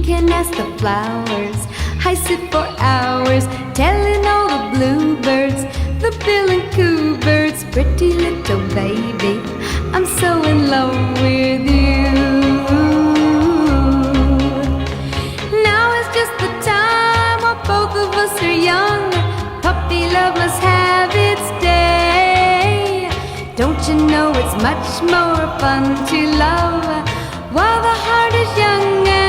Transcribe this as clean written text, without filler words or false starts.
can ask the flowers. I sit for hours telling all the bluebirds, the bill and coo birds, pretty little baby, I'm so in love with you. Now is just the time while both of us are young. Puppy love must have its day. Don't you know it's much more fun to love while the heart is young and